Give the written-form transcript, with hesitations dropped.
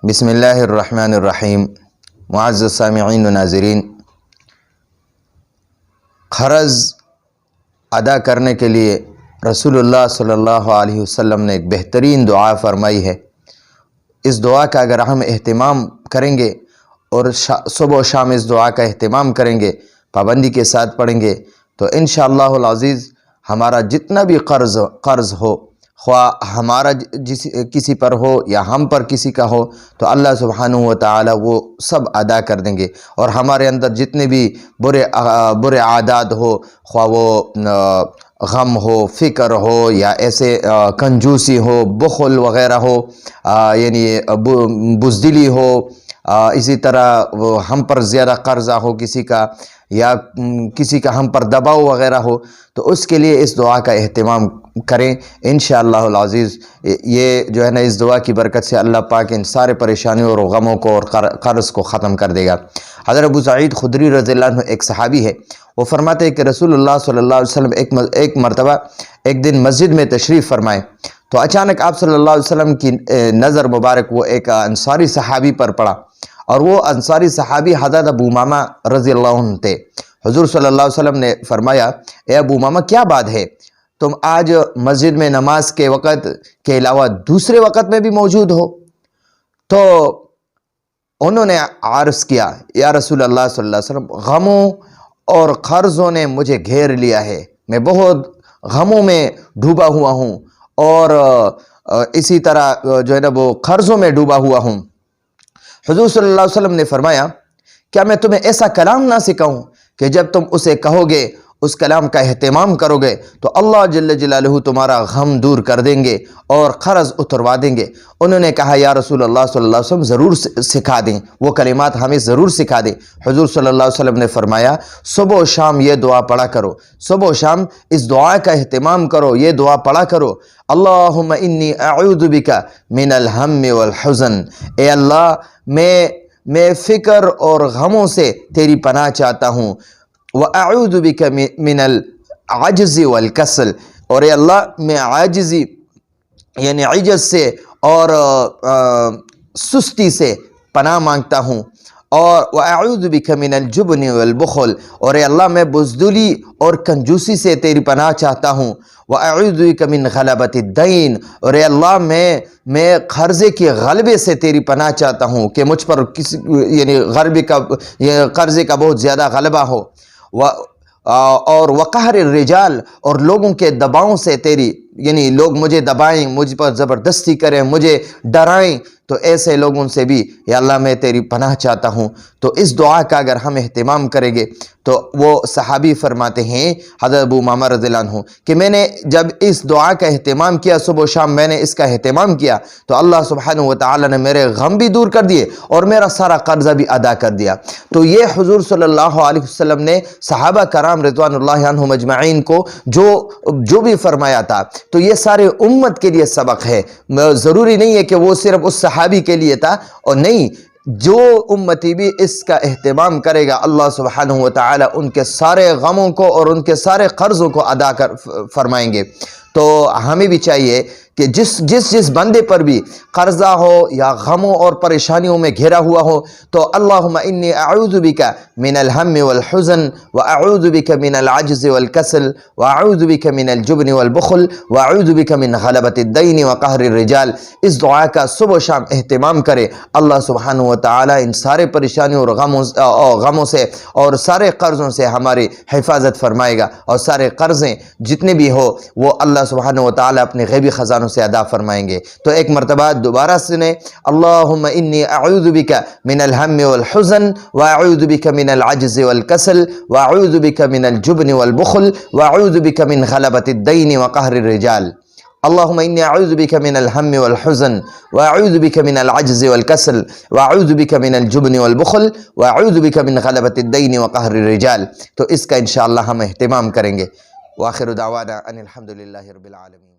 بسم اللہ الرحمن الرحیم۔ معزز سامعین و ناظرین، قرض ادا کرنے کے لیے رسول اللہ صلی اللہ علیہ وسلم نے ایک بہترین دعا فرمائی ہے۔ اس دعا کا اگر ہم اہتمام کریں گے اور صبح و شام اس دعا کا اہتمام کریں گے، پابندی کے ساتھ پڑھیں گے، تو انشاءاللہ العزیز ہمارا جتنا بھی قرض ہو، خواہ ہمارا کسی پر ہو یا ہم پر کسی کا ہو، تو اللہ سبحانہ و تعالی وہ سب ادا کر دیں گے، اور ہمارے اندر جتنے بھی برے عادات ہو، خواہ وہ غم ہو، فکر ہو، یا ایسے کنجوسی ہو، بخل وغیرہ ہو، یعنی بزدلی ہو، اسی طرح ہم پر زیادہ قرضہ ہو کسی کا، یا کسی کا ہم پر دباؤ وغیرہ ہو، تو اس کے لیے اس دعا کا اہتمام کریں انشاءاللہ العزیز۔ یہ جو ہے نا، اس دعا کی برکت سے اللہ پاک ان سارے پریشانیوں اور غموں کو اور قرض کو ختم کر دے گا۔ حضرت ابو سعید خدری رضی اللہ عنہ ایک صحابی ہے، وہ فرماتے ہیں کہ رسول اللہ صلی اللہ علیہ وسلم ایک مرتبہ ایک دن مسجد میں تشریف فرمائے، تو اچانک آپ صلی اللہ علیہ وسلم کی نظر مبارک وہ ایک انصاری صحابی پر پڑا، اور وہ انصاری صحابی حضرت ابو امامہ رضی اللہ عنہ تھے۔ حضور صلی اللہ علیہ وسلم نے فرمایا، اے ابو امامہ، کیا بات ہے، تم آج مسجد میں نماز کے وقت کے علاوہ دوسرے وقت میں بھی موجود ہو؟ تو انہوں نے عرض کیا، یا رسول اللہ صلی اللہ علیہ وسلم، غموں اور قرضوں نے مجھے گھیر لیا ہے، میں بہت غموں میں ڈوبا ہوا ہوں، اور اسی طرح جو ہے نا وہ قرضوں میں ڈوبا ہوا ہوں۔ حضور صلی اللہ علیہ وسلم نے فرمایا، کیا میں تمہیں ایسا کلام نہ سکھاؤں کہ جب تم اسے کہو گے، اس کلام کا اہتمام کرو گے، تو اللہ جل جلالہ تمہارا غم دور کر دیں گے اور قرض اتروا دیں گے۔ انہوں نے کہا، یا رسول اللہ صلی اللہ علیہ وسلم، ضرور سکھا دیں، وہ کلمات ہمیں ضرور سکھا دیں۔ حضور صلی اللہ علیہ وسلم نے فرمایا، صبح و شام یہ دعا پڑھا کرو، صبح و شام اس دعا کا اہتمام کرو، یہ دعا پڑھا کرو، اللہم انی اعوذ بک من الہم والحزن، اے اللہ میں فکر اور غموں سے تیری پناہ چاہتا ہوں، وَأَعُوذُ بِكَ مِنَ الْعَجْزِ وَالْكَسَلِ، اور اے اللہ میں عاجزی یعنی عجز سے اور سستی سے پناہ مانگتا ہوں، اور وَأَعُوذُ بِكَ مِنَ الْجُبْنِ وَالْبُخْلِ، اور اے اللہ میں بزدلی اور کنجوسی سے تیری پناہ چاہتا ہوں، وَأَعُوذُ بِكَ مِنْ غَلَبَةِ الدَّيْنِ، اور اے اللہ میں قرضے کے غلبے سے تیری پناہ چاہتا ہوں کہ مجھ پر یعنی قرضے کا بہت زیادہ غلبہ ہو، اور وقہر الرجال، اور لوگوں کے دباؤں سے تیری، یعنی لوگ مجھے دبائیں، مجھ پر زبردستی کریں، مجھے ڈرائیں، تو ایسے لوگوں سے بھی یا اللہ میں تیری پناہ چاہتا ہوں۔ تو اس دعا کا اگر ہم اہتمام کریں گے، تو وہ صحابی فرماتے ہیں حضرت ابو امامہ رضی اللہ عنہ کہ میں نے جب اس دعا کا اہتمام کیا، صبح و شام میں نے اس کا اہتمام کیا، تو اللہ سبحانہ و تعالی نے میرے غم بھی دور کر دیے اور میرا سارا قرضہ بھی ادا کر دیا۔ تو یہ حضور صلی اللہ علیہ وسلم نے صحابہ کرام رضوان اللہ عنہم اجمعین کو جو بھی فرمایا تھا، تو یہ سارے امت کے لیے سبق ہے۔ ضروری نہیں ہے کہ وہ صرف اس صحابی کے لیے تھا، اور نہیں، جو امتی بھی اس کا اہتمام کرے گا، اللہ سبحانہ و تعالی ان کے سارے غموں کو اور ان کے سارے قرضوں کو ادا فرمائیں گے۔ تو ہمیں بھی چاہیے کہ جس بندے پر بھی قرضہ ہو یا غموں اور پریشانیوں میں گھرا ہوا ہو، تو اللہم انی اعوذ بک من الہم والحزن، واعوذ بک من العجز والکسل، واعوذ بک من الجبن والبخل، واعوذ بک من غلبۃ الدین وقہر الرجال۔ اس دعا کا صبح و شام اہتمام کرے، اللہ سبحانہ و تعالی ان سارے پریشانیوں اور غموں سے اور سارے قرضوں سے ہماری حفاظت فرمائے گا، اور سارے قرضیں جتنے بھی ہو وہ اللہ سبحانہ و تعالی اپنے غیبی خزانوں سے ادا فرمائیں گے۔ تو ایک مرتبہ دوبارہ سنیں، اللہم انی اعوذ بک من الہم والحزن، واعوذ بک من العجز والکسل، واعوذ بک من الجبن والبخل، واعوذ بک من غلبۃ الدین وقہر الرجال۔ اللہم انی اعوذ بک من الہم والحزن، واعوذ بک من العجز والکسل، واعوذ بک من الجبن والبخل، واعوذ بک من غلبۃ الدین وقہر الرجال۔ تو اس کا انشاءاللہ ہم اہتمام کریں گے۔ وآخر دعوانا ان الحمد للہ رب العالمین۔